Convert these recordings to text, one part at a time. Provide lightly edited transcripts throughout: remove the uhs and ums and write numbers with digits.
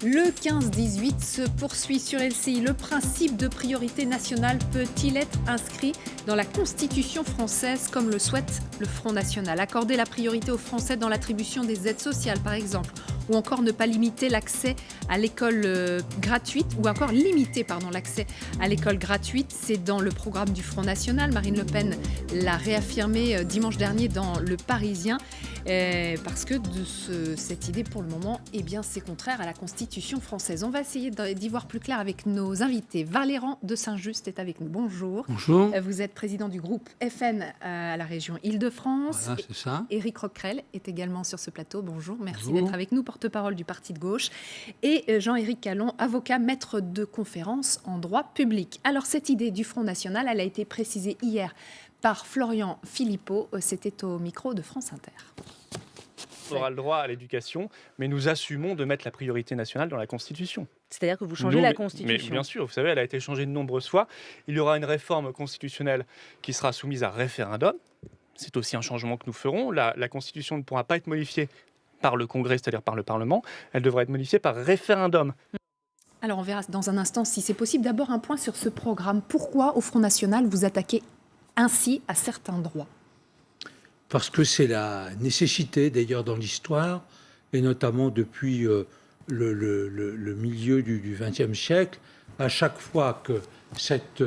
Le 15-18 se poursuit sur LCI. Le principe de priorité nationale peut-il être inscrit dans la Constitution française comme le souhaite le Front National? Accorder la priorité aux Français dans l'attribution des aides sociales, par exemple, ou encore ne pas limiter l'accès à l'école gratuite, ou encore limiter l'accès à l'école gratuite, c'est dans le programme du Front National. Marine Le Pen l'a réaffirmé dimanche dernier dans Le Parisien, parce que cette idée, pour le moment, c'est contraire à la Constitution française. On va essayer d'y voir plus clair avec nos invités. Valéran de Saint-Just est avec nous. Bonjour. Bonjour. Vous êtes président du groupe FN à la région Île-de-France. Voilà, c'est ça. Éric Coquerel est également sur ce plateau. Bonjour, merci Bonjour. d'être avec nous, porte-parole du Parti de gauche. Et Jean-Éric Callon, avocat, maître de conférence en droit public. Alors, cette idée du Front National, elle a été précisée hier par Florian Philippot. C'était au micro de France Inter. On aura le droit à l'éducation, mais nous assumons de mettre la priorité nationale dans la Constitution. C'est-à-dire que vous changez la Constitution. Mais bien sûr, vous savez, elle a été changée de nombreuses fois. Il y aura une réforme constitutionnelle qui sera soumise à référendum. C'est aussi un changement que nous ferons. La Constitution ne pourra pas être modifiée par le Congrès, c'est-à-dire par le Parlement. Elle devra être modifiée par référendum. Alors, on verra dans un instant si c'est possible. D'abord, un point sur ce programme. Pourquoi, au Front National, vous attaquez ainsi à certains droits ? Parce que c'est la nécessité, d'ailleurs, dans l'histoire, et notamment depuis le milieu du XXe siècle, à chaque fois que cette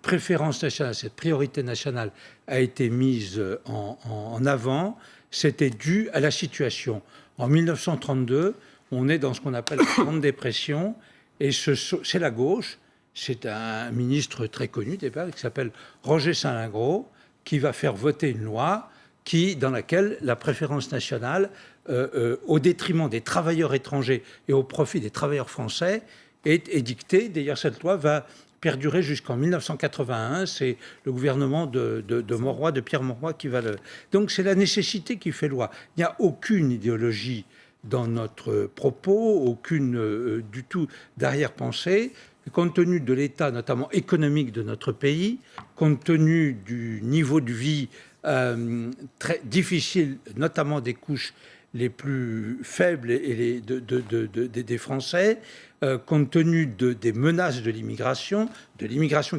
préférence nationale, cette priorité nationale a été mise en avant, c'était dû à la situation. En 1932, on est dans ce qu'on appelle la Grande Dépression, et c'est la gauche, c'est un ministre très connu, qui s'appelle Roger Salingro, qui va faire voter une loi dans laquelle la préférence nationale, au détriment des travailleurs étrangers et au profit des travailleurs français, est dictée. D'ailleurs, cette loi va perdurer jusqu'en 1981. C'est le gouvernement de Mauroy, de Pierre Mauroy, qui va le... Donc, c'est la nécessité qui fait loi. Il n'y a aucune idéologie dans notre propos, aucune du tout d'arrière-pensée. Compte tenu de l'état, notamment économique, de notre pays, compte tenu du niveau de vie très difficile, notamment des couches les plus faibles et des Français, compte tenu des menaces de l'immigration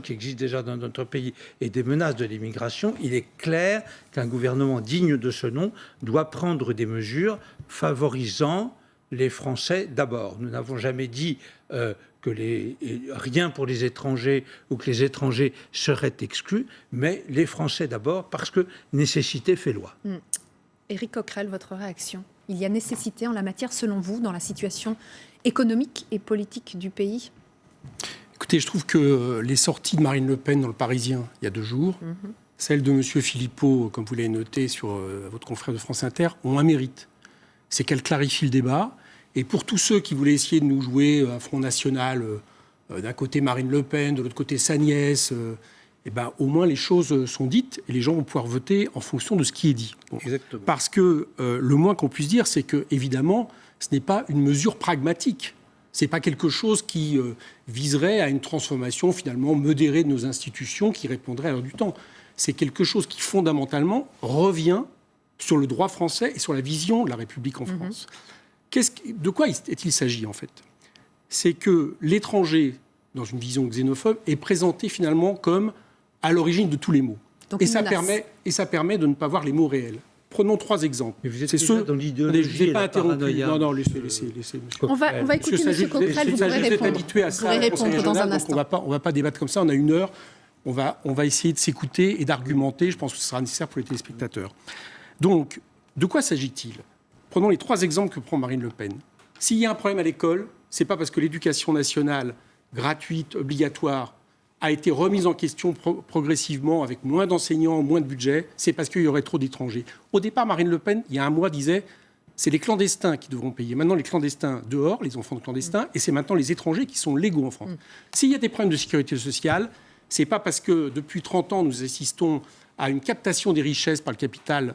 qui existe déjà dans notre pays et des menaces de l'immigration, il est clair qu'un gouvernement digne de ce nom doit prendre des mesures favorisant les Français d'abord. Nous n'avons jamais dit rien pour les étrangers ou que les étrangers seraient exclus, mais les Français d'abord, parce que nécessité fait loi. Éric Coquerel, votre réaction? Il y a nécessité en la matière, selon vous, dans la situation économique et politique du pays? Écoutez, je trouve que les sorties de Marine Le Pen dans Le Parisien, il y a 2 jours, celles de M. Philippot, comme vous l'avez noté sur votre confrère de France Inter, ont un mérite. C'est qu'elles clarifient le débat. Et pour tous ceux qui voulaient essayer de nous jouer un Front National, d'un côté Marine Le Pen, de l'autre côté sa nièce, au moins les choses sont dites et les gens vont pouvoir voter en fonction de ce qui est dit. Bon. Exactement. Parce que le moins qu'on puisse dire, c'est que, évidemment, ce n'est pas une mesure pragmatique. Ce n'est pas quelque chose qui viserait à une transformation finalement modérée de nos institutions qui répondrait à l'heure du temps. C'est quelque chose qui, fondamentalement, revient sur le droit français et sur la vision de la République en France. De quoi est-il s'agit, en fait? C'est que l'étranger, dans une vision xénophobe, est présenté finalement comme à l'origine de tous les maux. Donc et ça permet de ne pas voir les mots réels. Prenons 3 exemples. Mais vous êtes déjà dans l'idéologie. Je ne vous ai pas interrompu. Non, laissez. On va écouter M. Coquerel, vous pourrez répondre. Habitué à ça, dans un instant. On ne va pas débattre comme ça, on a 1 heure. On va essayer de s'écouter et d'argumenter. Je pense que ce sera nécessaire pour les téléspectateurs. Donc, de quoi s'agit-il? Prenons les 3 exemples que prend Marine Le Pen. S'il y a un problème à l'école, ce n'est pas parce que l'éducation nationale, gratuite, obligatoire, a été remise en question progressivement avec moins d'enseignants, moins de budget, c'est parce qu'il y aurait trop d'étrangers. Au départ, Marine Le Pen, il y a 1 mois, disait c'est les clandestins qui devront payer. Maintenant, les clandestins dehors, les enfants de clandestins, et c'est maintenant les étrangers qui sont légaux en France. S'il y a des problèmes de sécurité sociale, ce n'est pas parce que depuis 30 ans, nous assistons à une captation des richesses par le capital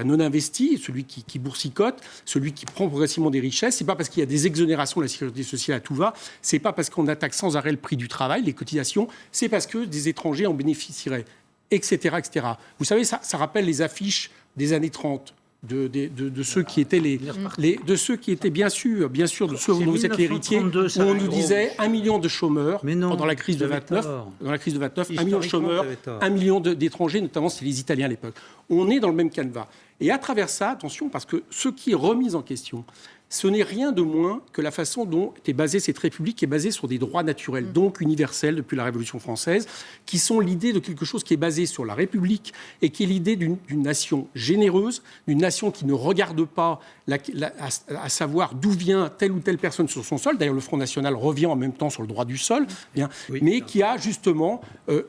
non investi, celui qui boursicote, celui qui prend progressivement des richesses. C'est pas parce qu'il y a des exonérations de la sécurité sociale à tout va, c'est pas parce qu'on attaque sans arrêt le prix du travail, les cotisations, c'est parce que des étrangers en bénéficieraient, etc., etc. Vous savez, ça rappelle les affiches des années 30. de ceux qui étaient de ceux qui étaient bien sûr de ceux dont vous êtes l'héritier, où on nous disait 1 million de chômeurs pendant la crise de 29. Dans la crise de 29, 1 million de chômeurs, 1 million d'étrangers, notamment c'est les Italiens à l'époque. On est dans le même canevas. Et à travers ça, attention, parce que ce qui est remis en question, ce n'est rien de moins que la façon dont est basée cette République, qui est basée sur des droits naturels, donc universels depuis la Révolution française, qui sont l'idée de quelque chose qui est basé sur la République et qui est l'idée d'une nation généreuse, d'une nation qui ne regarde pas à savoir d'où vient telle ou telle personne sur son sol. D'ailleurs, le Front National revient en même temps sur le droit du sol, mais qui a justement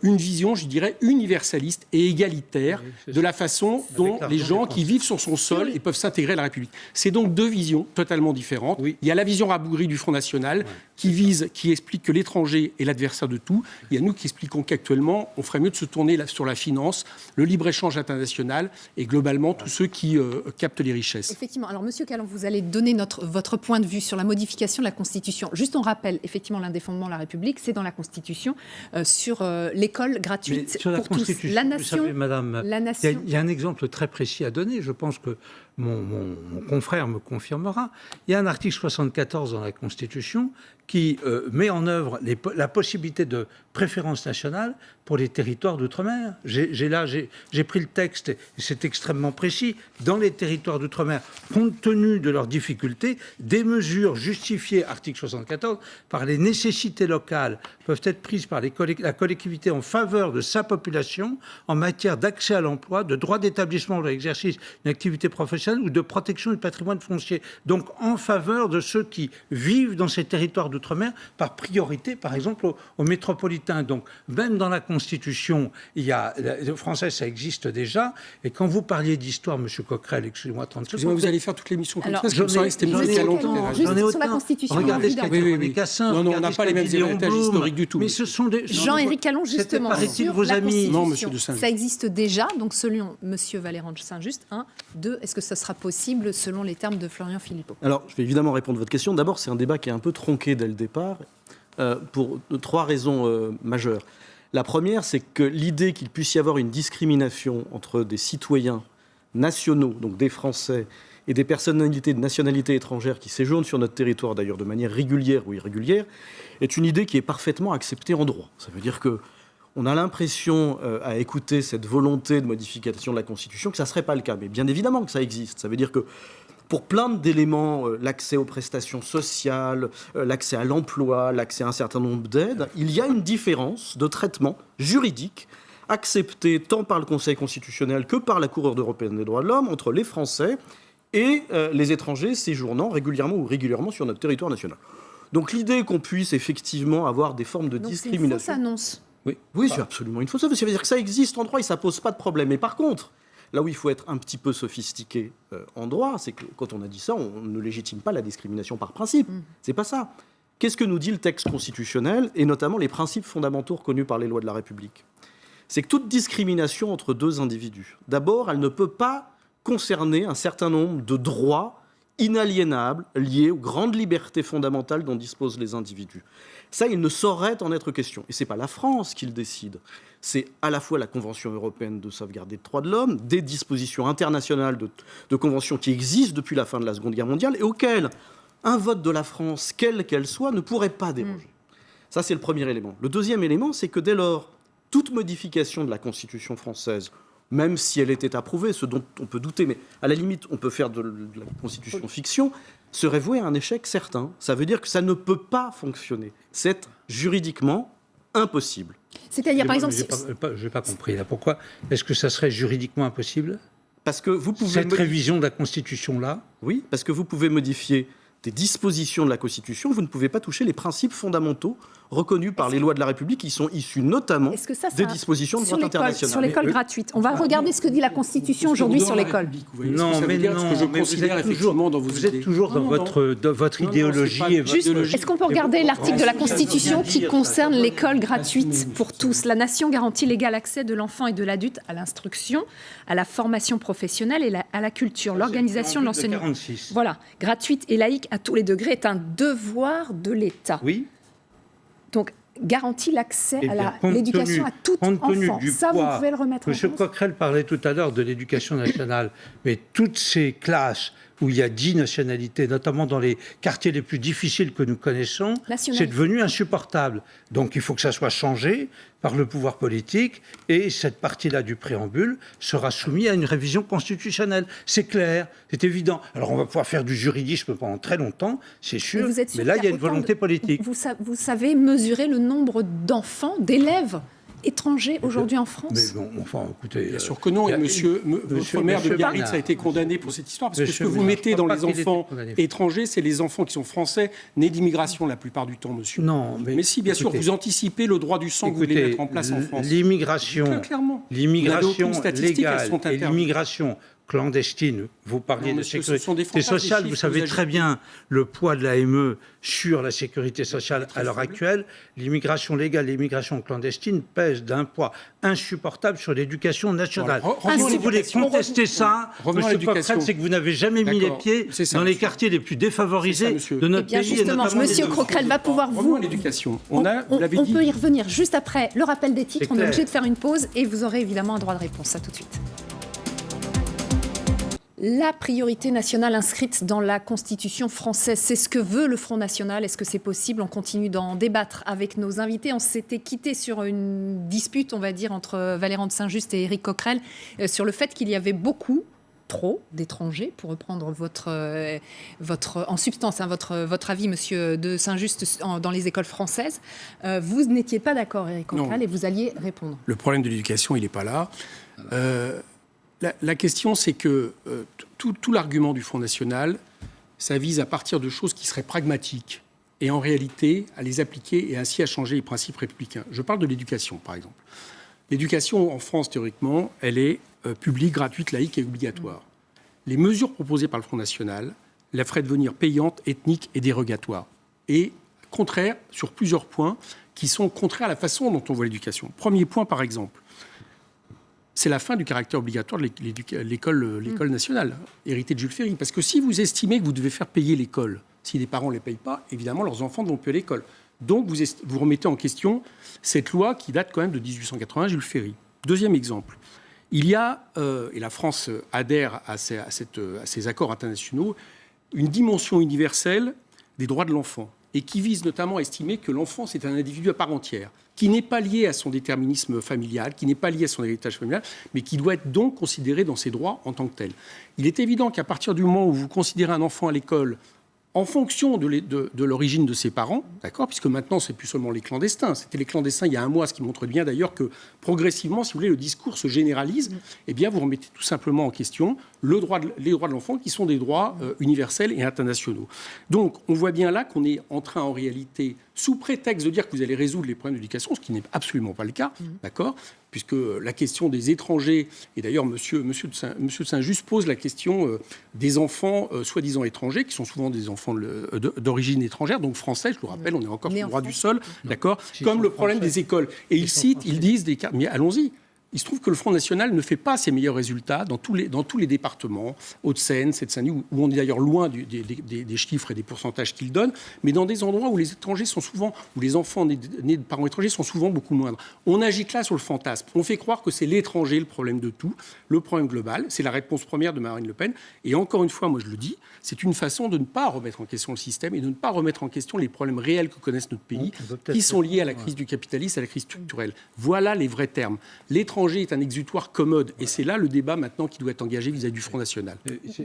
une vision, je dirais, universaliste et égalitaire de la façon dont les gens qui vivent sur son sol et peuvent s'intégrer à la République. C'est donc deux visions totalement différentes. Il y a la vision rabougrie du Front National qui explique que l'étranger est l'adversaire de tout. Il y a nous qui expliquons qu'actuellement, on ferait mieux de se tourner sur la finance, le libre-échange international et globalement tous ceux qui captent les richesses. Effectivement. Alors, Monsieur Calland, vous allez donner votre point de vue sur la modification de la Constitution. Juste, on rappelle, effectivement, l'un des fondements de la République, c'est dans la Constitution, sur l'école gratuite pour tous. La nation, vous savez, madame, il y a un exemple très précis à donner. Je pense que mon confrère me confirmera. Il y a un article 74 dans la Constitution qui met en œuvre la possibilité de préférence nationale pour les territoires d'outre-mer. J'ai pris le texte, et c'est extrêmement précis. Dans les territoires d'outre-mer, compte tenu de leurs difficultés, des mesures justifiées, article 74, par les nécessités locales peuvent être prises par la collectivité en faveur de sa population en matière d'accès à l'emploi, de droit d'établissement de l'exercice d'une activité professionnelle ou de protection du patrimoine foncier. Donc en faveur de ceux qui vivent dans ces territoires d'outre-mer par priorité, par exemple, aux métropolitains. Donc même dans la Constitution, français, ça existe déjà. Et quand vous parliez d'histoire, M. Coquerel, excusez-moi 30 secondes. Excusez-moi, vous allez faire toutes les missions comme ça, parce que j'en ai autant. Sur la Constitution, regardez ce qu'a dit René Cassin. Non, on n'a pas les mêmes héritages historiques du tout. Mais ce sont des... Jean-Éric Calland, justement, sur vos la amis. Non, Constitution, monsieur de Saint-Just. ça existe déjà, donc selon M. Valéran de Saint-Just, 1, 2, est-ce que ça sera possible selon les termes de Florian Philippot? Alors, je vais évidemment répondre à votre question. D'abord, c'est un débat qui est un peu tronqué dès le départ, pour 3 raisons majeures. La première, c'est que l'idée qu'il puisse y avoir une discrimination entre des citoyens nationaux, donc des Français, et des personnalités de nationalité étrangère qui séjournent sur notre territoire, d'ailleurs de manière régulière ou irrégulière, est une idée qui est parfaitement acceptée en droit. Ça veut dire qu'on a l'impression, à écouter cette volonté de modification de la Constitution, que ça ne serait pas le cas. Mais bien évidemment que ça existe. Ça veut dire que pour plein d'éléments, l'accès aux prestations sociales, l'accès à l'emploi, l'accès à un certain nombre d'aides, il y a une différence de traitement juridique acceptée tant par le Conseil constitutionnel que par la Cour européenne des droits de l'homme entre les Français et les étrangers séjournant régulièrement ou régulièrement sur notre territoire national. Donc l'idée qu'on puisse effectivement avoir des formes de discrimination... C'est une fausse annonce. Oui, c'est absolument une fausse annonce. Ça veut dire que ça existe en droit et ça ne pose pas de problème. Mais par contre, là où il faut être un petit peu sophistiqué en droit, c'est que quand on a dit ça, on ne légitime pas la discrimination par principe. C'est pas ça. Qu'est-ce que nous dit le texte constitutionnel, et notamment les principes fondamentaux reconnus par les lois de la République? C'est que toute discrimination entre 2 individus, d'abord, elle ne peut pas concerner un certain nombre de droits inaliénables liés aux grandes libertés fondamentales dont disposent les individus. Ça, il ne saurait en être question. Et ce n'est pas la France qui le décide. C'est à la fois la Convention européenne de sauvegarde des droits de l'homme, des dispositions internationales de conventions qui existent depuis la fin de la Seconde Guerre mondiale et auxquelles un vote de la France, quelle qu'elle soit, ne pourrait pas déroger. Ça, c'est le premier élément. Le deuxième élément, c'est que dès lors, toute modification de la Constitution française, même si elle était approuvée, ce dont on peut douter, mais à la limite, on peut faire de la Constitution fiction, serait vouée à un échec certain. Ça veut dire que ça ne peut pas fonctionner. C'est juridiquement impossible. C'est-à-dire, par exemple... Je n'ai pas compris, là. Pourquoi est-ce que ça serait juridiquement impossible? Parce que vous pouvez... Cette révision de la Constitution-là? Oui, parce que vous pouvez modifier des dispositions de la Constitution, vous ne pouvez pas toucher les principes fondamentaux reconnus par les lois de la République qui sont issus notamment des dispositions de droit international. Sur l'école gratuite, on va regarder ce que dit la Constitution aujourd'hui sur l'école. Non, mais non, vous êtes toujours dans votre idéologie. Est-ce qu'on peut regarder l'article de la Constitution qui concerne l'école gratuite pour tous? La nation garantit l'égal accès de l'enfant et de l'adulte à l'instruction, à la formation professionnelle et à la culture. L'organisation de l'enseignement, voilà, gratuite et laïque à tous les degrés, est un devoir de l'État. Oui. Donc, garantit l'accès Eh à bien, l'éducation à tout compte tenu enfant. du Ça, vous poids, pouvez le remettre en M. cause. Coquerel parlait tout à l'heure de l'éducation nationale, mais toutes ces classes où il y a 10 nationalités, notamment dans les quartiers les plus difficiles que nous connaissons, c'est devenu insupportable. Donc il faut que ça soit changé par le pouvoir politique et cette partie-là du préambule sera soumise à une révision constitutionnelle. C'est clair, c'est évident. Alors on va pouvoir faire du juridisme pendant très longtemps, c'est sûr, mais là il y a une volonté politique. Vous savez mesurer le nombre d'enfants, d'élèves étrangers aujourd'hui en France? Mais bon, enfin, écoutez... Bien sûr que non, et votre maire de Biarritz a été condamné pour cette histoire, parce que ce que vous mettez dans les enfants étrangers, c'est les enfants qui sont français, nés d'immigration la plupart du temps, monsieur. Non, mais si, bien sûr, vous anticipez le droit du sang que vous voulez mettre en place en France. L'immigration légale et l'immigration clandestine, vous parliez de sécurité sociale, vous savez très bien le poids de l'AME sur la sécurité sociale à l'heure actuelle. L'immigration légale et l'immigration clandestine pèsent d'un poids insupportable sur l'éducation nationale. Si vous voulez contester ça, M. Coquerel, c'est que vous n'avez jamais mis les pieds dans les quartiers les plus défavorisés de notre pays. Justement, M. Coquerel va pouvoir vous... l'éducation. On peut y revenir juste après le rappel des titres. On est obligé de faire une pause et vous aurez évidemment un droit de réponse. À tout de suite. La priorité nationale inscrite dans la Constitution française, c'est ce que veut le Front National. Est-ce que c'est possible? On continue d'en débattre avec nos invités. On s'était quitté sur une dispute, on va dire, entre Valérand de Saint-Just et Éric Coquerel sur le fait qu'il y avait trop d'étrangers, pour reprendre en substance, votre avis, monsieur de Saint-Just, dans les écoles françaises. Vous n'étiez pas d'accord, Éric Coquerel, et vous alliez répondre. Le problème de l'éducation, il n'est pas là. La question, c'est que tout l'argument du Front National, ça vise à partir de choses qui seraient pragmatiques et en réalité à les appliquer et ainsi à changer les principes républicains. Je parle de l'éducation, par exemple. L'éducation en France, théoriquement, elle est publique, gratuite, laïque et obligatoire. Les mesures proposées par le Front National la feraient devenir payante, ethnique et dérogatoire. Et contraire sur plusieurs points qui sont contraires à la façon dont on voit l'éducation. Premier point, par exemple. C'est la fin du caractère obligatoire de l'école nationale, héritée de Jules Ferry. Parce que si vous estimez que vous devez faire payer l'école, si les parents ne les payent pas, évidemment, leurs enfants ne vont plus à l'école. Donc, vous remettez en question cette loi qui date quand même de 1880, Jules Ferry. Deuxième exemple. Il y a, et la France adhère à ces accords internationaux, une dimension universelle des droits de l'enfant, et qui vise notamment à estimer que l'enfant, c'est un individu à part entière, qui n'est pas lié à son déterminisme familial, qui n'est pas lié à son héritage familial, mais qui doit être donc considéré dans ses droits en tant que tel. Il est évident qu'à partir du moment où vous considérez un enfant à l'école en fonction de l'origine de ses parents, d'accord, puisque maintenant, c'est plus seulement les clandestins. C'était les clandestins il y a un mois, ce qui montre bien d'ailleurs que progressivement, si vous voulez, le discours se généralise. Eh bien, vous remettez tout simplement en question les droits de l'enfant, qui sont des droits universels et internationaux. Donc, on voit bien là qu'on est en train, en réalité, sous prétexte de dire que vous allez résoudre les problèmes d'éducation, ce qui n'est absolument pas le cas, d'accord, puisque la question des étrangers, et d'ailleurs Monsieur de Saint-Just pose la question des enfants soi-disant étrangers, qui sont souvent des enfants d'origine étrangère, donc français, je vous rappelle, on est encore sur le droit du sol, d'accord, comme le problème des écoles. Et ils disent des cas, mais allons-y. Il se trouve que le Front National ne fait pas ses meilleurs résultats dans tous les départements, Hauts-de-Seine, Seine-Saint-Denis, où on est d'ailleurs loin des chiffres et des pourcentages qu'il donne, mais dans des endroits où les étrangers sont souvent, où les enfants nés de parents étrangers sont souvent beaucoup moindres. On agite là sur le fantasme. On fait croire que c'est l'étranger le problème de tout, le problème global. C'est la réponse première de Marine Le Pen. Et encore une fois, moi je le dis, c'est une façon de ne pas remettre en question le système et de ne pas remettre en question les problèmes réels que connaissent notre pays, qui sont liés à la crise du capitalisme, à la crise structurelle. Voilà les vrais termes. L'étranger est un exutoire commode. Et c'est là le débat maintenant qui doit être engagé vis-à-vis du Front National.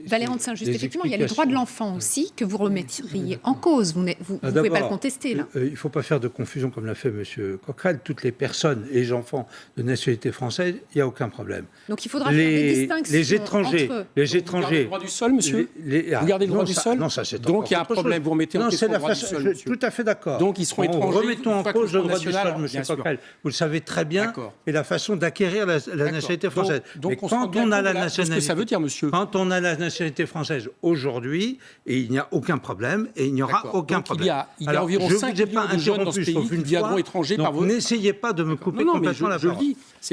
Valérand de Saint-Just, effectivement, il y a les droits de l'enfant aussi que vous remettriez en cause. Vous ne pouvez pas le contester, là. Il ne faut pas faire de confusion comme l'a fait M. Coquerel. Toutes les personnes et les enfants de nationalité française, il n'y a aucun problème. Donc il faudra faire des distinctions les étrangers, entre... Les étrangers... Vous gardez le droit du sol, monsieur Vous gardez le droit du sol? Non, ça c'est donc il y a un problème. Vous remettez en question le droit du sol, monsieur. Tout à fait d'accord. Donc ils seront étrangers. Remettons en cause le droit du sol, M. Coquerel. Vous le savez très bien. Et la façon d'acquérir la nationalité française. Donc quand on a la nationalité, ce que ça veut dire, monsieur. Quand on a la nationalité française aujourd'hui, et il n'y a aucun problème, et il n'y aura aucun problème. Il y a environ 5 millions de jeunes dans ce pays qui viendront étrangers par vous. N'essayez pas de me couper complètement la parole.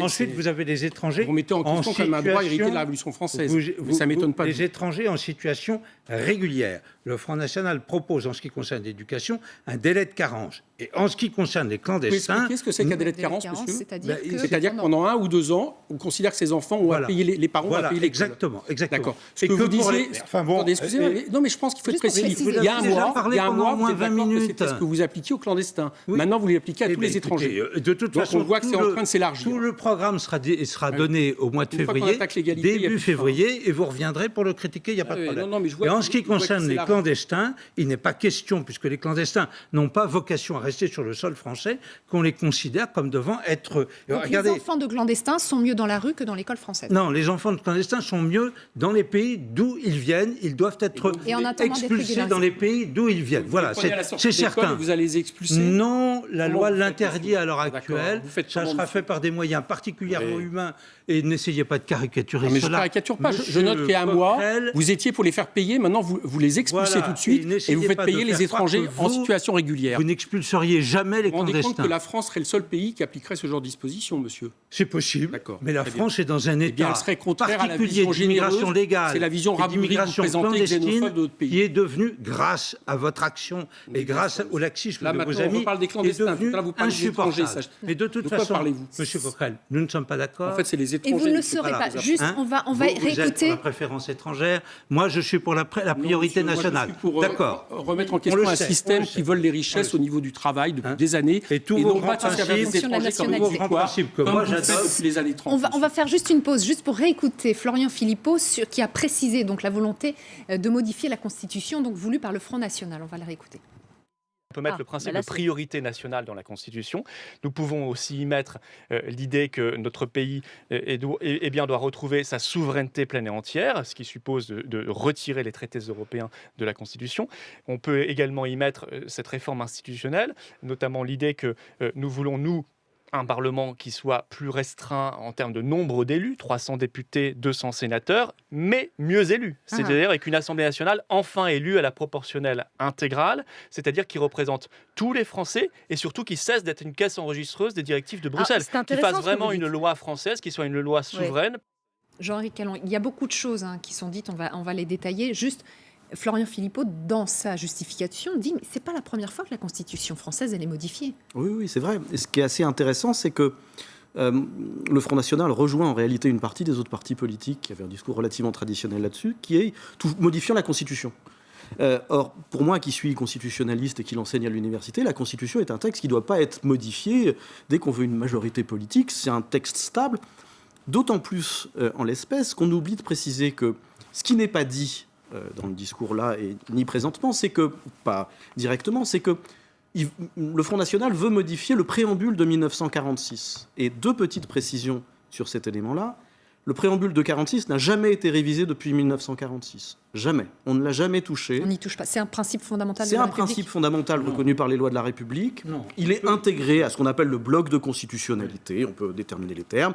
Ensuite, vous avez des étrangers. Vous mettez en question comme un droit hérité de la Révolution française. Ça ne m'étonne pas. Des étrangers en situation régulière. le Front National propose, en ce qui concerne l'éducation, un délai de carence. Et en ce qui concerne les clandestins... Qu'est-ce que c'est qu'un délai de carence, monsieur ? C'est-à-dire que pendant 1 ou 2 ans, on considère que ces enfants ont à payer, les parents ont à payer l'école. Exactement. D'accord. Ce que vous disiez... excusez-moi, non, mais je pense qu'il faut être précis. Il y a un mois, vous êtes d'accord que c'était ce que vous appliquiez aux clandestins. Maintenant, vous l'appliquez à tous les étrangers. De toute façon, on voit que c'est en train de s'élargir. Tout le programme sera donné au mois de février, début février, et vous reviendrez pour le critiquer, il n'y a pas de problème. Et en ce qui concerne les clandestins, il n'est pas question, puisque les clandestins n'ont pas vocation à rester sur le sol français, qu'on les considère comme devant être... Donc regardez, les enfants de clandestins sont mieux dans la rue que dans l'école française. Non, les enfants de clandestins sont mieux dans les pays d'où ils viennent. Ils doivent être expulsés dans les pays d'où ils viennent. Voilà, c'est certain. Vous allez les expulser ? Non, la loi l'interdit à l'heure actuelle. Ça sera fait par des moyens particulièrement humains. Et n'essayez pas de caricaturer cela. Mais je ne caricature pas. Je note qu'il y a un mois, vous étiez pour les faire payer. Maintenant, vous les expulsez tout de suite et vous faites payer les étrangers en situation régulière. Vous n'expulseriez jamais les clandestins. Vous vous rendez compte que la France serait le seul pays qui appliquerait ce genre de disposition, monsieur ? C'est possible. Mais la France est dans un état contraire à la particulier d'immigration légale. C'est la vision d'immigration clandestine qui est devenue, grâce à votre action et grâce au laxisme de vos amis, on parle des clandestins. Vous insupportable. Mais de toute façon, Monsieur Coquerel, nous ne sommes pas d'accord. En fait, c'est les étrangers. Et vous ne le serez pas. Juste, on va réécouter. Vous êtes pour la préférence étrangère. Moi, je suis pour la priorité nationale. D'accord. Remettre en question un système qui vole les richesses au niveau du travail depuis des années. Et tous vos grands principes que moi j'adore depuis les années 30. On va faire juste une pause, juste pour réécouter Florian Philippot, qui a précisé donc la volonté de modifier la Constitution donc voulue par le Front National. On va la réécouter. On peut mettre le principe de priorité nationale dans la Constitution. Nous pouvons aussi y mettre l'idée que notre pays doit retrouver sa souveraineté pleine et entière, ce qui suppose de retirer les traités européens de la Constitution. On peut également y mettre cette réforme institutionnelle, notamment l'idée que nous voulons, un Parlement qui soit plus restreint en termes de nombre d'élus, 300 députés, 200 sénateurs, mais mieux élus. C'est-à-dire avec une Assemblée nationale enfin élue à la proportionnelle intégrale, c'est-à-dire qui représente tous les Français et surtout qui cesse d'être une caisse enregistreuse des directives de Bruxelles. Qui fasse vraiment une loi française, qui soit une loi souveraine. Jean-Henri Callon, il y a beaucoup de choses qui sont dites, on va les détailler. Juste, Florian Philippot, dans sa justification, dit « c'est pas la première fois que la Constitution française elle est modifiée ». Oui, c'est vrai. Et ce qui est assez intéressant, c'est que le Front National rejoint en réalité une partie des autres partis politiques qui avaient un discours relativement traditionnel là-dessus, qui est modifiant la Constitution. Or, pour moi qui suis constitutionnaliste et qui l'enseigne à l'université, la Constitution est un texte qui ne doit pas être modifié dès qu'on veut une majorité politique. C'est un texte stable, d'autant plus en l'espèce qu'on oublie de préciser que ce qui n'est pas dit dans le discours là et ni présentement, c'est que, pas directement, c'est que le Front National veut modifier le préambule de 1946. Et deux petites précisions sur cet élément-là. Le préambule de 1946 n'a jamais été révisé depuis 1946. Jamais. On ne l'a jamais touché. On n'y touche pas. C'est un principe fondamental de la République. C'est un principe fondamental reconnu par les lois de la République. Il est intégré à ce qu'on appelle le bloc de constitutionnalité. On peut déterminer les termes.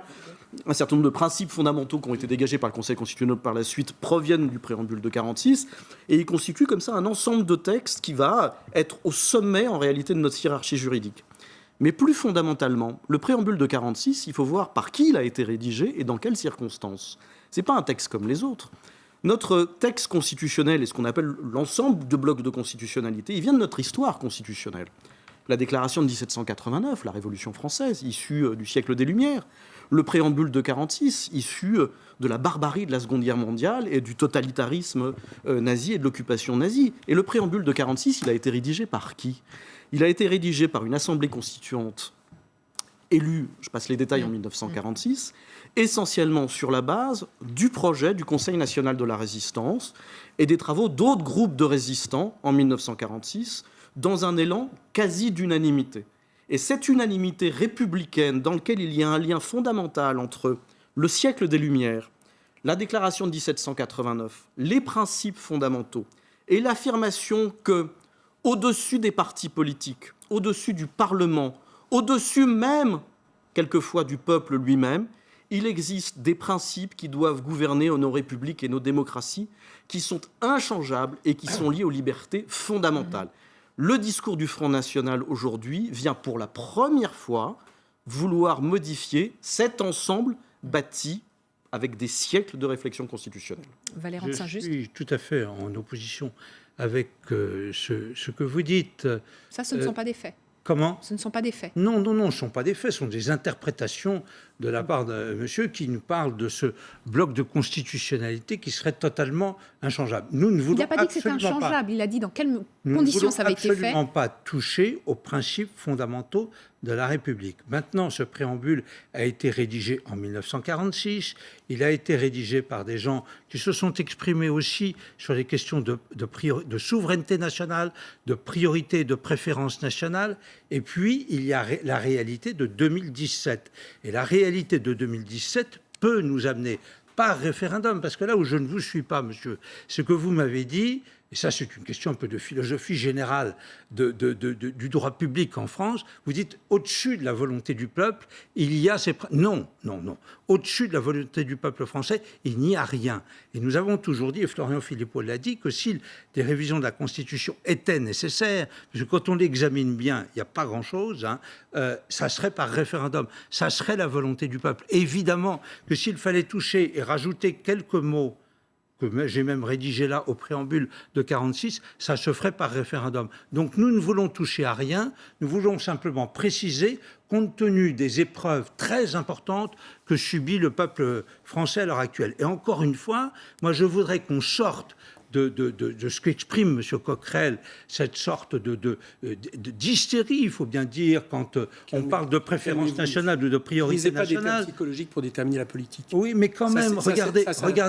Un certain nombre de principes fondamentaux qui ont été dégagés par le Conseil constitutionnel par la suite proviennent du préambule de 1946. Et il constitue comme ça un ensemble de textes qui va être au sommet, en réalité, de notre hiérarchie juridique. Mais plus fondamentalement, le préambule de 1946, il faut voir par qui il a été rédigé et dans quelles circonstances. Ce n'est pas un texte comme les autres. Notre texte constitutionnel et ce qu'on appelle l'ensemble de blocs de constitutionnalité, il vient de notre histoire constitutionnelle. La déclaration de 1789, la Révolution française, issue du siècle des Lumières. Le préambule de 1946, issu de la barbarie de la Seconde Guerre mondiale et du totalitarisme nazi et de l'occupation nazie. Et le préambule de 1946, il a été rédigé par qui ? Il a été rédigé par une assemblée constituante élue, je passe les détails, en 1946, essentiellement sur la base du projet du Conseil national de la résistance et des travaux d'autres groupes de résistants en 1946, dans un élan quasi d'unanimité. Et cette unanimité républicaine, dans laquelle il y a un lien fondamental entre le siècle des Lumières, la déclaration de 1789, les principes fondamentaux et l'affirmation que, au-dessus des partis politiques, au-dessus du Parlement, au-dessus même, quelquefois, du peuple lui-même, il existe des principes qui doivent gouverner nos républiques et nos démocraties, qui sont inchangeables et qui sont liés aux libertés fondamentales. Le discours du Front National aujourd'hui vient pour la première fois vouloir modifier cet ensemble bâti avec des siècles de réflexion constitutionnelle. Valérie de Saint-Just. Je suis tout à fait en opposition avec ce que vous dites. Ça, ce ne sont pas des faits. Comment ? Ce ne sont pas des faits. Non, ce ne sont pas des faits, ce sont des interprétations de la part de monsieur qui nous parle de ce bloc de constitutionnalité qui serait totalement inchangeable. Nous ne voulons il n'a pas dit que c'était inchangeable, il a dit dans quelles conditions ça avait été fait. Nous ne voulons absolument pas toucher aux principes fondamentaux de la République. Maintenant, ce préambule a été rédigé en 1946, il a été rédigé par des gens qui se sont exprimés aussi sur les questions de souveraineté nationale, de priorité et de préférence nationale, et puis il y a la réalité de 2017. Et la réalité de 2017 peut nous amener par référendum, parce que là où je ne vous suis pas, monsieur, ce que vous m'avez dit, et ça c'est une question un peu de philosophie générale du droit public en France, vous dites au-dessus de la volonté du peuple, il y a ces... Non. Au-dessus de la volonté du peuple français, il n'y a rien. Et nous avons toujours dit, et Florian Philippot l'a dit, que si des révisions de la Constitution étaient nécessaires, parce que quand on l'examine bien, il n'y a pas grand-chose, ça serait par référendum, ça serait la volonté du peuple. Évidemment que s'il fallait toucher et rajouter quelques mots que j'ai même rédigé là au préambule de 46, ça se ferait par référendum. Donc nous ne voulons toucher à rien, nous voulons simplement préciser, compte tenu des épreuves très importantes que subit le peuple français à l'heure actuelle. Et encore une fois, moi je voudrais qu'on sorte de ce qu'exprime M. Coquerel, cette sorte d'hystérie, il faut bien dire, quand on parle de préférence nationale ou de priorité nationale. Vous n'avez pas des termes psychologiques pour déterminer la politique. Oui, mais quand même, regardez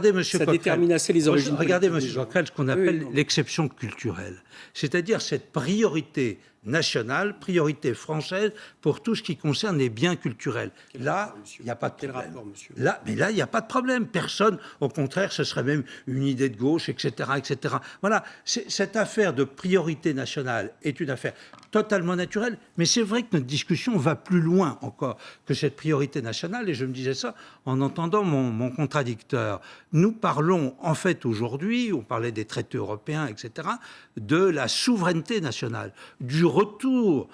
M. Coquerel. Ça détermine assez les origines. Regardez, M. Coquerel, ce qu'on appelle l'exception culturelle. C'est-à-dire cette priorité nationale, priorité française pour tout ce qui concerne les biens culturels. Là, il n'y a pas de problème. Quel rapport, monsieur ? Là, il n'y a pas de problème. Personne, au contraire, ce serait même une idée de gauche, etc., etc. Voilà, cette affaire de priorité nationale est une affaire totalement naturelle, mais c'est vrai que notre discussion va plus loin encore que cette priorité nationale, et je me disais ça en entendant mon contradicteur. Nous parlons, en fait, aujourd'hui, on parlait des traités européens, etc., de la souveraineté nationale, du retour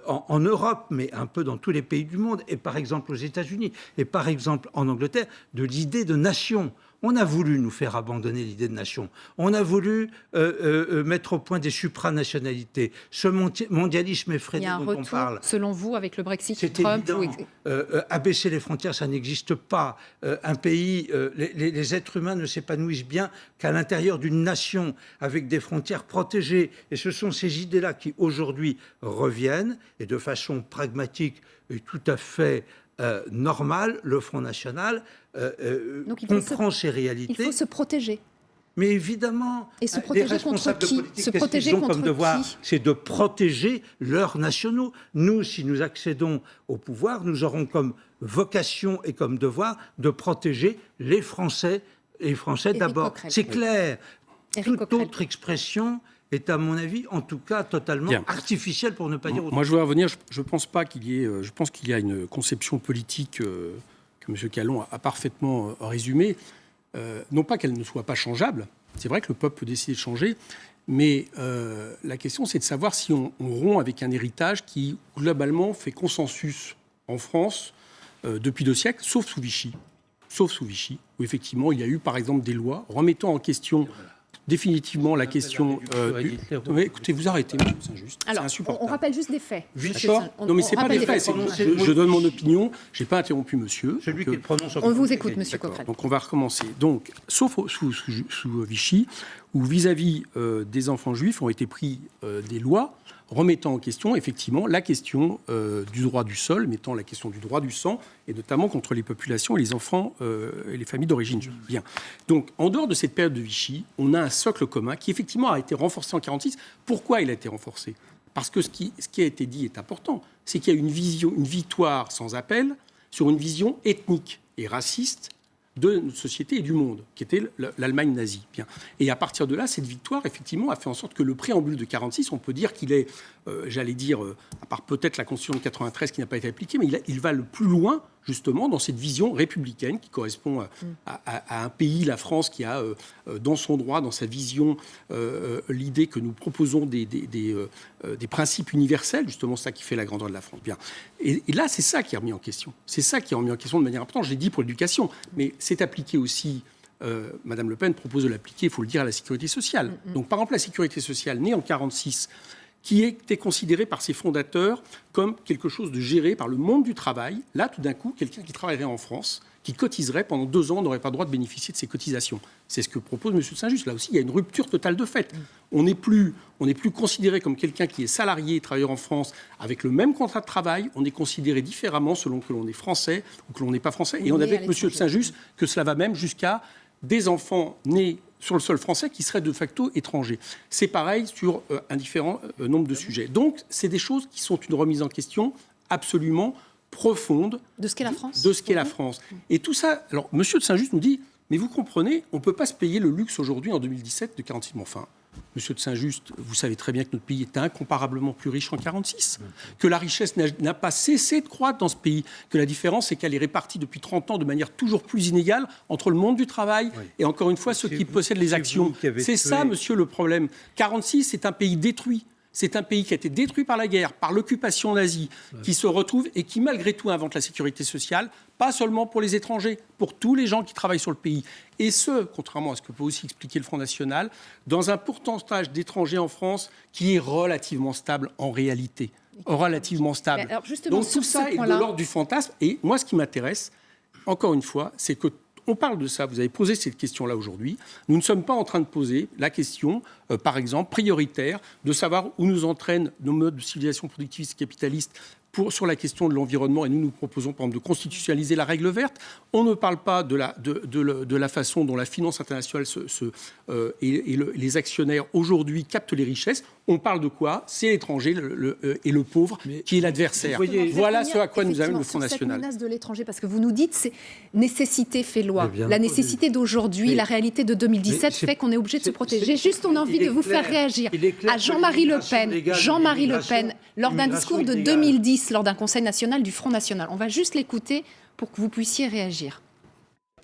en Europe, mais un peu dans tous les pays du monde, et par exemple aux États-Unis, et par exemple en Angleterre, de l'idée de nation. On a voulu nous faire abandonner l'idée de nation. On a voulu mettre au point des supranationalités. Ce mondialisme effréné dont on parle. Il y a un retour, selon vous, avec le Brexit, c'est Trump évident. Abaisser les frontières, ça n'existe pas. Un pays, les êtres humains ne s'épanouissent bien qu'à l'intérieur d'une nation, avec des frontières protégées. Et ce sont ces idées-là qui, aujourd'hui, reviennent, et de façon pragmatique et tout à fait normal, le Front National comprend ces réalités. Il faut se protéger. Mais évidemment, et se protéger les responsables contre qui? de politique, qu'est-ce qu'ils ont comme devoir? C'est de protéger leurs nationaux. Nous, si nous accédons au pouvoir, nous aurons comme vocation et comme devoir de protéger les Français d'abord. C'est clair. Toute autre expression est, à mon avis, en tout cas, totalement artificielle, pour ne pas dire autre chose. Moi, je veux revenir. Je pense pas qu'il y ait. Je pense qu'il y a une conception politique que M. Callon a parfaitement résumée. Non pas qu'elle ne soit pas changeable. C'est vrai que le peuple peut décider de changer, mais la question, c'est de savoir si on rompt avec un héritage qui, globalement, fait consensus en France depuis 2 siècles, sauf sous Vichy, où effectivement, il y a eu, par exemple, des lois remettant en question définitivement la question écoutez, vous arrêtez, c'est injuste. Alors, c'est insupportable. On rappelle juste des faits. D'accord. Non, mais c'est pas des faits. Je donne mon opinion. J'ai pas interrompu monsieur. Celui qui le prononce. On vous écoute, monsieur Coquerel. Donc on va recommencer. Donc, sauf sous Vichy, où vis-à-vis des enfants juifs ont été pris des lois remettant en question, effectivement, la question du droit du sol, mettant la question du droit du sang, et notamment contre les populations et les enfants et les familles d'origine juive. Bien. Donc, en dehors de cette période de Vichy, on a un socle commun qui, effectivement, a été renforcé en 1946. Pourquoi il a été renforcé ? Parce que ce qui a été dit est important. C'est qu'il y a une victoire sans appel sur une vision ethnique et raciste de notre société et du monde, qui était l'Allemagne nazie. Bien. Et à partir de là, cette victoire, effectivement, a fait en sorte que le préambule de 1946, on peut dire qu'il est, à part peut-être la Constitution de 1993 qui n'a pas été appliquée, mais il va le plus loin, justement, dans cette vision républicaine qui correspond à un pays, la France, qui a, dans son droit, dans sa vision, l'idée que nous proposons des principes universels, justement, ça qui fait la grandeur de la France. Bien. Et là, c'est ça qui est remis en question. C'est ça qui est remis en question de manière importante. Je l'ai dit pour l'éducation, mais c'est appliqué aussi Madame Le Pen propose de l'appliquer, il faut le dire, à la sécurité sociale. Donc, par exemple, la sécurité sociale, née en 1946, qui était considérée par ses fondateurs comme quelque chose de géré par le monde du travail. Là, tout d'un coup, quelqu'un qui travaillerait en France, qui cotiserait pendant 2 ans, n'aurait pas le droit de bénéficier de ces cotisations. C'est ce que propose M. de Saint-Just. Là aussi, il y a une rupture totale de fait. On n'est plus considéré comme quelqu'un qui est salarié et travailleur en France avec le même contrat de travail. On est considéré différemment selon que l'on est français ou que l'on n'est pas français. Et on a avec M. de Saint-Just que cela va même jusqu'à des enfants nés sur le sol français qui seraient de facto étrangers. C'est pareil sur un différent nombre de sujets. Donc, c'est des choses qui sont une remise en question absolument profonde de ce qu'est la France. De ce qu'est la France. Et tout ça, alors M. de Saint-Just nous dit, mais vous comprenez, on ne peut pas se payer le luxe aujourd'hui en 2017 de 46. Mais enfin, M. de Saint-Just, vous savez très bien que notre pays est incomparablement plus riche en 46, que la richesse n'a pas cessé de croître dans ce pays, que la différence, c'est qu'elle est répartie depuis 30 ans de manière toujours plus inégale entre le monde du travail et, encore une fois, ceux qui possèdent les actions. C'est ça, monsieur, le problème. 46, c'est un pays détruit. C'est un pays qui a été détruit par la guerre, par l'occupation nazie, qui se retrouve et qui, malgré tout, invente la sécurité sociale, pas seulement pour les étrangers, pour tous les gens qui travaillent sur le pays. Et ce, contrairement à ce que peut aussi expliquer le Front National, dans un pourcentage d'étrangers en France qui est relativement stable en réalité. Relativement stable. Alors donc tout ça est de l'ordre du fantasme. Et moi, ce qui m'intéresse, encore une fois, c'est que on parle de ça, vous avez posé cette question-là aujourd'hui. Nous ne sommes pas en train de poser la question, par exemple, prioritaire, de savoir où nous entraînent nos modes de civilisation productiviste et capitaliste sur la question de l'environnement. Et nous proposons, par exemple, de constitutionnaliser la règle verte. On ne parle pas de la façon dont la finance internationale et les actionnaires aujourd'hui captent les richesses. On parle de quoi? C'est l'étranger et le pauvre qui est l'adversaire. Voilà ce à quoi nous amène le Front National. Cette menace de l'étranger, parce que vous nous dites c'est nécessité fait loi. La nécessité d'aujourd'hui, la réalité de 2017 fait qu'on est obligé de se protéger. Juste, on a envie de vous faire réagir à Jean-Marie Le Pen, lors d'un discours de 2010, lors d'un conseil national du Front National. On va juste l'écouter pour que vous puissiez réagir.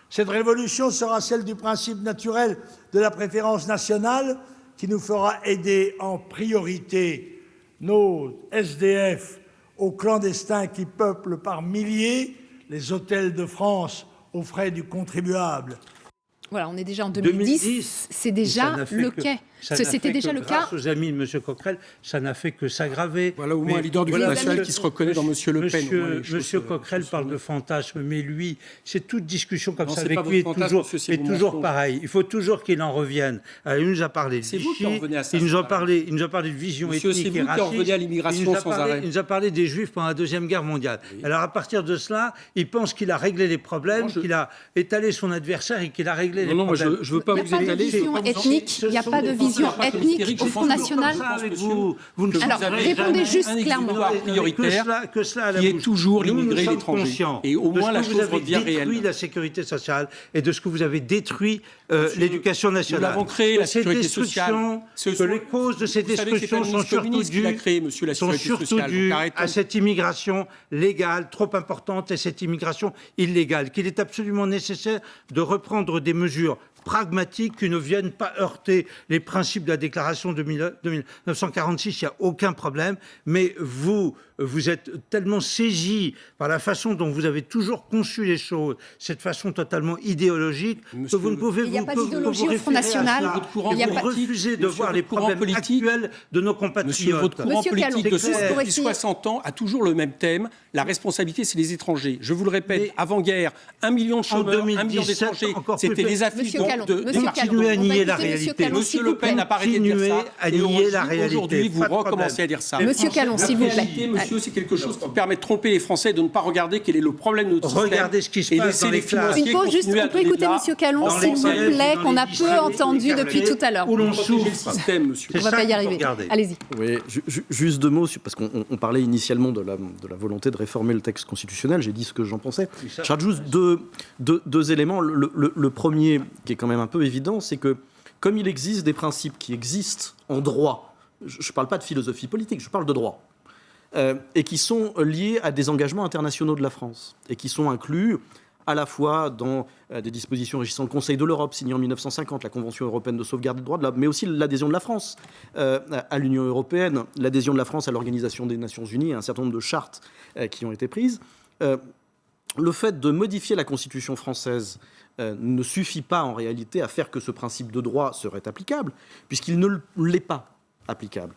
Cette révolution sera celle du principe naturel de la préférence nationale qui nous fera aider en priorité nos SDF aux clandestins qui peuplent par milliers les hôtels de France aux frais du contribuable. Voilà, on est déjà en 2010, c'est déjà le quai. C'était déjà le cas. Grâce aux amis de M. Coquerel, ça n'a fait que s'aggraver. Voilà au moins un leader du Front National qui se reconnaît dans M. Le Pen. M. Coquerel parle de fantasme, mais lui, c'est toute discussion comme ça avec lui est toujours pareil. Il faut toujours qu'il en revienne. Alors, il nous a parlé de Vichy, il nous a parlé de vision ethnique et raciste, à l'immigration sans arrêt. Il nous a parlé des Juifs pendant la Deuxième Guerre mondiale. Oui. Alors à partir de cela, il pense qu'il a réglé les problèmes, qu'il a étalé son adversaire et qu'il a réglé les problèmes. Non, je ne veux pas vous étaler. Il n'y a pas de vision ethnique au Front National. Alors, répondez juste clairement. Prioritaire qui est toujours l'immigré et l'étranger. Et au moins, la chose redevient réelle. Vous avez détruit la sécurité sociale et de ce que vous avez détruit l'éducation nationale. Nous l'avons créé, la sécurité sociale. Que les causes de ces destructions sont surtout dues à cette immigration légale trop importante et cette immigration illégale, qu'il est absolument nécessaire de reprendre des mesures pragmatiques qui ne viennent pas heurter les principes de la déclaration de 1946, il n'y a aucun problème, mais vous êtes tellement saisi par la façon dont vous avez toujours conçu les choses, cette façon totalement idéologique, que vous ne pouvez il n'y a pas d'idéologie au Front National. Vous refusez de voir les problèmes actuels de nos compatriotes. Votre courant politique depuis 60 ans a toujours le même thème. La responsabilité, c'est les étrangers. Je vous le répète, avant-guerre, 1 million de chômeurs, 1 million d'étrangers, c'était les affiches continuez à nier la réalité. Monsieur Le Pen n'a pas arrêté de dire ça. À nier la réalité. Aujourd'hui, vous recommencez à dire ça. Monsieur Calon, s'il vous plaît. Monsieur, c'est quelque chose qui permet de tromper les Français, de ne pas regarder quel est le problème de notre système. Regardez ce qui se passe dans les classes. Une pause juste, on peut écouter Monsieur Calon, s'il vous plaît, qu'on a peu entendu depuis tout à l'heure. Où l'on souffre. On ne va pas y arriver. Allez-y. Oui, juste 2 mots, parce qu'on parlait initialement de la volonté de réformer le texte constitutionnel. J'ai dit ce que j'en pensais. Je rate juste deux éléments. Le premier, qui est quand même un peu évident, c'est que comme il existe des principes qui existent en droit, je ne parle pas de philosophie politique, je parle de droit, et qui sont liés à des engagements internationaux de la France, et qui sont inclus à la fois dans des dispositions régissant le Conseil de l'Europe, signé en 1950, la Convention européenne de sauvegarde des droits de l'homme, mais aussi l'adhésion de la France à l'Union européenne, l'adhésion de la France à l'Organisation des Nations Unies, et un certain nombre de chartes qui ont été prises. le fait de modifier la Constitution française ne suffit pas en réalité à faire que ce principe de droit serait applicable, puisqu'il ne l'est pas applicable.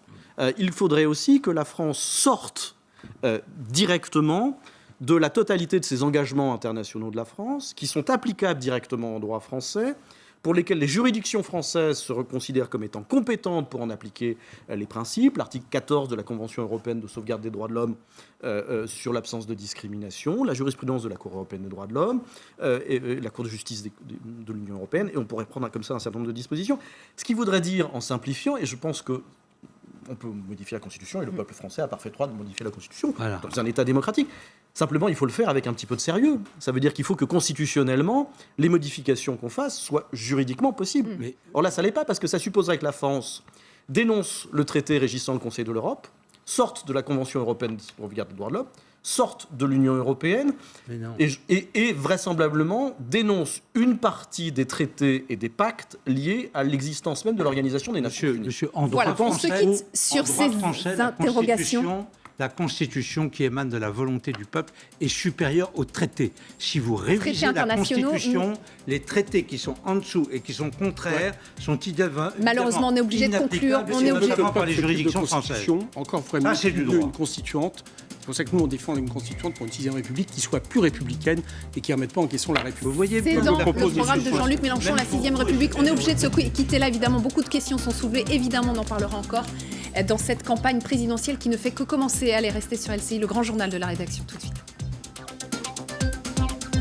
Il faudrait aussi que la France sorte directement de la totalité de ces engagements internationaux de la France, qui sont applicables directement en droit français, pour lesquels les juridictions françaises se considèrent comme étant compétentes pour en appliquer les principes. L'article 14 de la Convention européenne de sauvegarde des droits de l'homme sur l'absence de discrimination, la jurisprudence de la Cour européenne des droits de l'homme, et la Cour de justice de l'Union européenne, et on pourrait prendre comme ça un certain nombre de dispositions. Ce qui voudrait dire, en simplifiant, et je pense que on peut modifier la Constitution, et le peuple français a parfait droit de modifier la Constitution dans un État démocratique. Simplement, il faut le faire avec un petit peu de sérieux. Ça veut dire qu'il faut que constitutionnellement, les modifications qu'on fasse soient juridiquement possibles. Or là, ça ne l'est pas, parce que ça supposerait que la France dénonce le traité régissant le Conseil de l'Europe, sorte de la Convention européenne de sauvegarde des droits de l'homme, sorte de l'Union européenne, et vraisemblablement dénonce une partie des traités et des pactes liés à l'existence même de l'Organisation des Nations Unies. Voilà, on se quitte sur ces interrogations. La Constitution qui émane de la volonté du peuple est supérieure aux traités. Si vous révisez la Constitution, les traités qui sont en dessous et qui sont contraires sont malheureusement, on est obligé de conclure. On est obligé par les juridictions françaises. Encore vraiment une constituante. C'est pour ça que nous, on défend une constituante pour une 6e République qui soit plus républicaine et qui ne remette pas en question la République. Vous voyez, c'est dans le programme de Jean-Luc Mélenchon, la 6e République. On est obligé de se quitter là, évidemment. Beaucoup de questions sont soulevées. Évidemment, on en parlera encore dans cette campagne présidentielle qui ne fait que commencer. Allez, restez sur LCI, le grand journal de la rédaction, tout de suite.